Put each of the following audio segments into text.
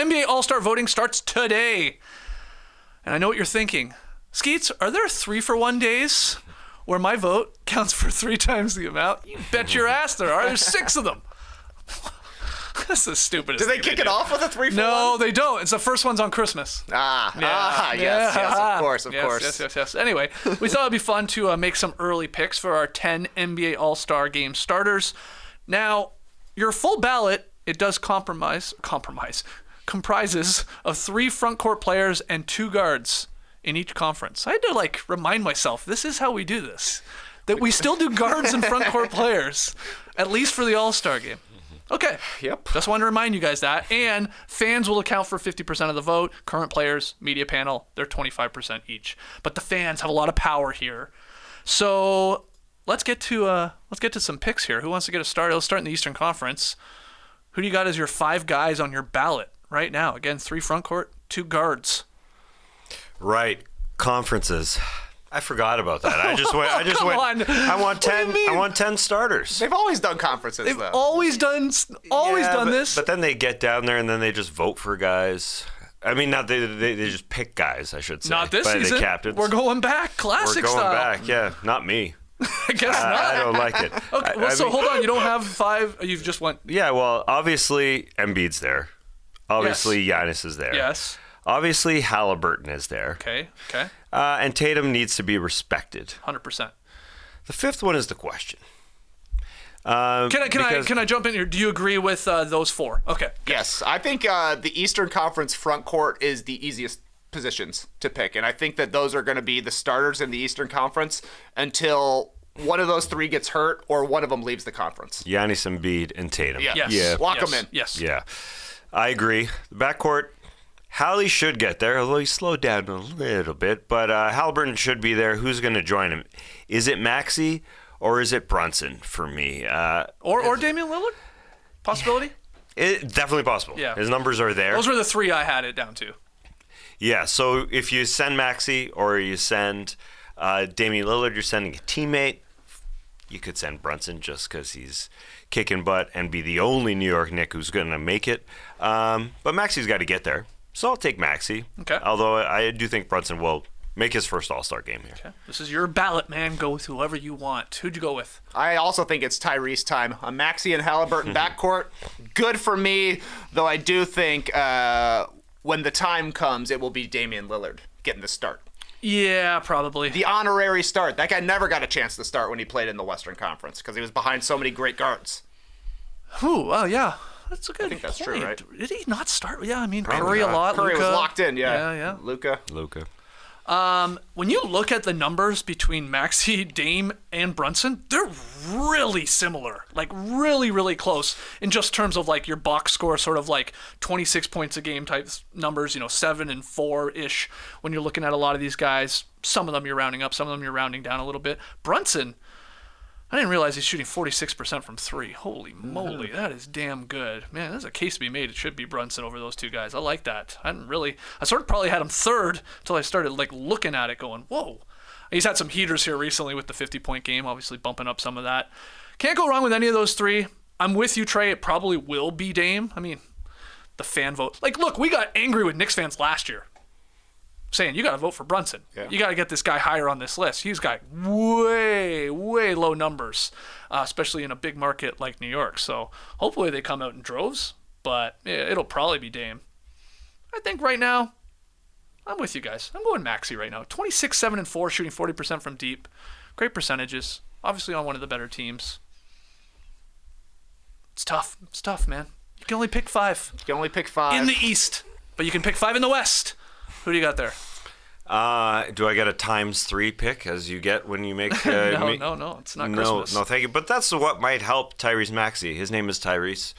NBA All-Star voting starts today. And I know what you're thinking. Skeets, are there 3-for-1 days where my vote counts for 3 times the amount? You bet your ass there are. There's 6 of them. That's the stupidest Do they kick it off with a 3-for-1? No, they don't. It's the first one's on Christmas. Yes, of course. Yes. Anyway, we thought it'd be fun to make some early picks for our 10 NBA All-Star Game starters. Now, your full ballot, it does comprises of 3 front court players and 2 guards in each conference. I had to remind myself, this is how we do this. That we still do guards and front court players, at least for the All-Star Game. Okay. Yep. Just wanted to remind you guys that. And fans will account for 50% of the vote. Current players, media panel, they're 25% each. But the fans have a lot of power here. So let's get to some picks here. Who wants to get us started? Let's start in the Eastern Conference. Who do you got as your 5 guys on your ballot right now? Again, 3 front court, 2 guards. Right. Conferences. I forgot about that. I just went. On. I want 10. I want 10 starters. They've always done conferences, They've though. always done this. But then they get down there and then they just vote for guys. I mean, not they just pick guys. I should say. Not this by season. The captains. We're going back, classic style. We're going style. back. Yeah, not me. I guess not. I don't like it. Okay. Well, so hold on. You don't have 5. You've just went. Yeah. Well, obviously Embiid's there. Obviously Giannis is there. Yes. Obviously Halliburton is there. Okay. And Tatum needs to be respected. 100%. The 5th one is the question. Can I jump in here? Do you agree with those 4? Okay. Yes, I think the Eastern Conference front court is the easiest positions to pick, and I think that those are going to be the starters in the Eastern Conference until one of those 3 gets hurt or one of them leaves the conference. Giannis, Embiid, and Tatum. Yeah. Yes. Yeah. Lock them in. Yes. Yeah. I agree. The backcourt, Hallie should get there, although he slowed down a little bit. But Halliburton should be there. Who's going to join him? Is it Maxey or is it Brunson for me? Or Damian Lillard? Possibility? Definitely possible. Yeah. His numbers are there. Those were the 3 I had it down to. Yeah, so if you send Maxey or you send Damian Lillard, you're sending a teammate. You could send Brunson just because he's kicking butt and be the only New York Knick who's going to make it. But Maxey's got to get there. So I'll take Maxey. Okay. Although I do think Brunson will make his first All-Star game here. Okay. This is your ballot, man. Go with whoever you want. Who'd you go with? I also think it's Tyrese time. A Maxey and Halliburton backcourt, good for me. Though I do think when the time comes, it will be Damian Lillard getting the start. Yeah, probably. The honorary start. That guy never got a chance to start when he played in the Western Conference because he was behind so many great guards. Ooh, well, yeah. That's a good I think that's point. true, right? Did he not start? Yeah, I mean, Probably Curry not. a lot. Curry Luka. was locked in, yeah. Yeah. Luka. When you look at the numbers between Maxey, Dame, and Brunson, they're really similar. Like, really, really close in just terms of, your box score, sort of 26 points a game type numbers, 7 and 4-ish when you're looking at a lot of these guys. Some of them you're rounding up, some of them you're rounding down a little bit. Brunson, I didn't realize he's shooting 46% from 3. Holy moly, that is damn good. Man, there's a case to be made. It should be Brunson over those 2 guys. I like that. I sort of probably had him 3rd until I started looking at it going, whoa. He's had some heaters here recently with the 50-point game, obviously bumping up some of that. Can't go wrong with any of those 3. I'm with you, Trey. It probably will be Dame. I mean, the fan vote. Look, we got angry with Knicks fans last year, saying you got to vote for Brunson. Yeah. You got to get this guy higher on this list. He's got way, way low numbers, especially in a big market like New York. So hopefully they come out in droves, but it'll probably be Dame. I think right now, I'm with you guys. I'm going Maxey right now. 26, 7, and 4, shooting 40% from deep. Great percentages. Obviously on one of the better teams. It's tough. It's tough, man. You can only pick 5. You can only pick 5. In the East, but you can pick 5 in the West. Who do you got there? Do I get a ×3 pick as you get when you make... No, it's not Christmas. No, thank you. But that's what might help Tyrese Maxey. His name is Tyrese.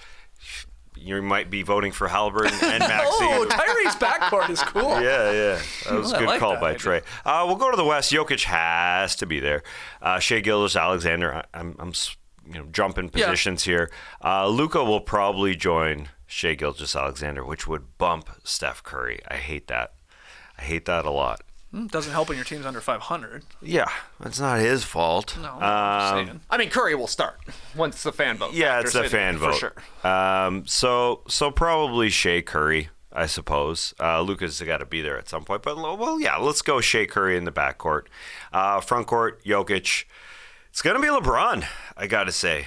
You might be voting for Halliburton and Maxey. Oh, Tyrese backcourt is cool. Yeah. That was a good call by Trey. We'll go to the West. Jokic has to be there. Shea Gilgeous-Alexander. I'm jumping positions here. Luka will probably join Shea Gilgeous-Alexander, which would bump Steph Curry. I hate that. I hate that a lot. Doesn't help when your team's under 500. Yeah, it's not his fault. No, I'm saying. I mean, Curry will start once the fan vote. Yeah, it's the fan vote. For sure. So probably Shea Curry. I suppose. Luka's got to be there at some point. But, well, yeah, let's go Shea Curry in the backcourt. Front court, Jokic. It's going to be LeBron, I got to say.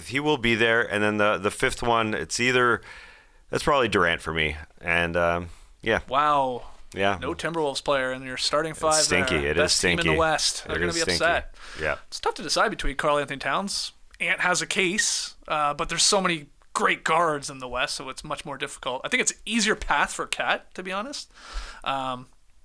He will be there. And then the fifth one, that's probably Durant for me. And, yeah. Wow. Yeah. No Timberwolves player in your starting five. It's stinky. There. It Best is stinky. team in the West. They're going to be upset. Yeah. It's tough to decide between Karl Anthony Towns. Ant has a case, but there's so many great guards in the West, so it's much more difficult. I think it's an easier path for Cat, to be honest.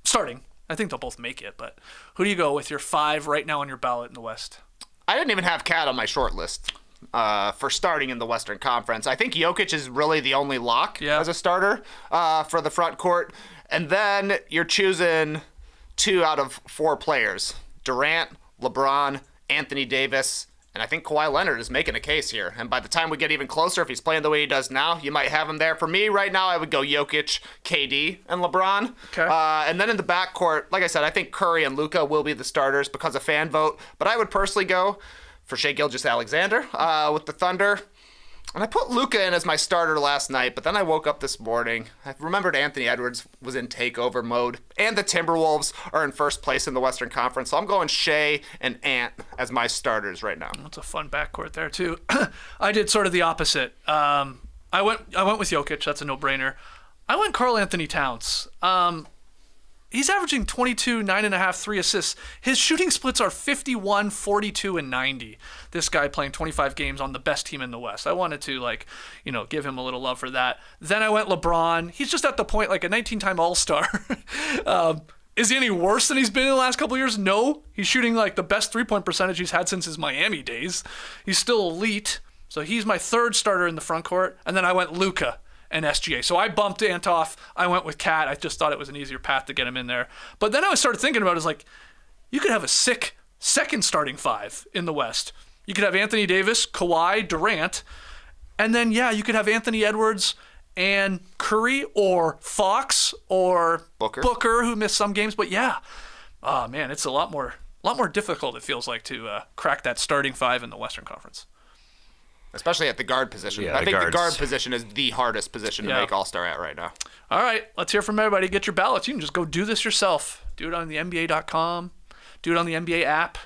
Starting. I think they'll both make it, but who do you go with your 5 right now on your ballot in the West? I didn't even have Cat on my short list for starting in the Western Conference. I think Jokic is really the only lock as a starter for the front court. And then you're choosing 2 out of 4 players. Durant, LeBron, Anthony Davis, and I think Kawhi Leonard is making a case here. And by the time we get even closer, if he's playing the way he does now, you might have him there. For me, right now, I would go Jokic, KD, and LeBron. Okay. And then in the backcourt, like I said, I think Curry and Luka will be the starters because of fan vote. But I would personally go for Shai Gilgeous-Alexander with the Thunder. And I put Luka in as my starter last night, but then I woke up this morning. I remembered Anthony Edwards was in takeover mode, and the Timberwolves are in first place in the Western Conference. So I'm going Shea and Ant as my starters right now. That's a fun backcourt there too. I did sort of the opposite. I went with Jokic. That's a no-brainer. I went Karl Anthony Towns. He's averaging 22, 9.5, 3 assists. His shooting splits are 51, 42, and 90. This guy playing 25 games on the best team in the West. I wanted to, give him a little love for that. Then I went LeBron. He's just at the point, like a 19-time All-Star. Is he any worse than he's been in the last couple of years? No. He's shooting like the best three-point percentage he's had since his Miami days. He's still elite. So he's my third starter in the front court. And then I went Luka and SGA. So I bumped Ant off. I went with Cat. I just thought it was an easier path to get him in there. But then I started thinking about it, you could have a sick second starting 5 in the West. You could have Anthony Davis, Kawhi, Durant, and then, you could have Anthony Edwards and Curry or Fox or Booker who missed some games. But oh man, it's a lot more difficult, it feels like, to crack that starting 5 in the Western Conference. Especially at the guard position. Yeah, I think guards. the guard position is the hardest position to make All-Star at right now. All right, let's hear from everybody. Get your ballots. You can just go do this yourself. Do it on the NBA.com. Do it on the NBA app.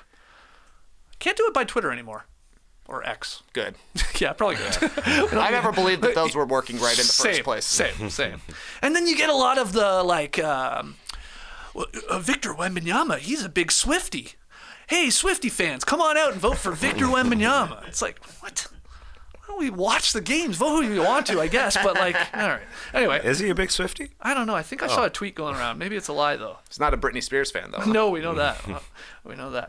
Can't do it by Twitter anymore. Or X. Good. Yeah, probably good. I never believed that those were working right in the first place. Same. And then you get a lot of the, Victor Wembanyama, he's a big Swiftie. Hey, Swiftie fans, come on out and vote for Victor Wembanyama. It's like, what? We watch the games. Vote who you want to, I guess. But all right. Anyway. Is he a big Swiftie? I don't know. I think I saw a tweet going around. Maybe it's a lie, though. He's not a Britney Spears fan, though. No, we know that. We know that.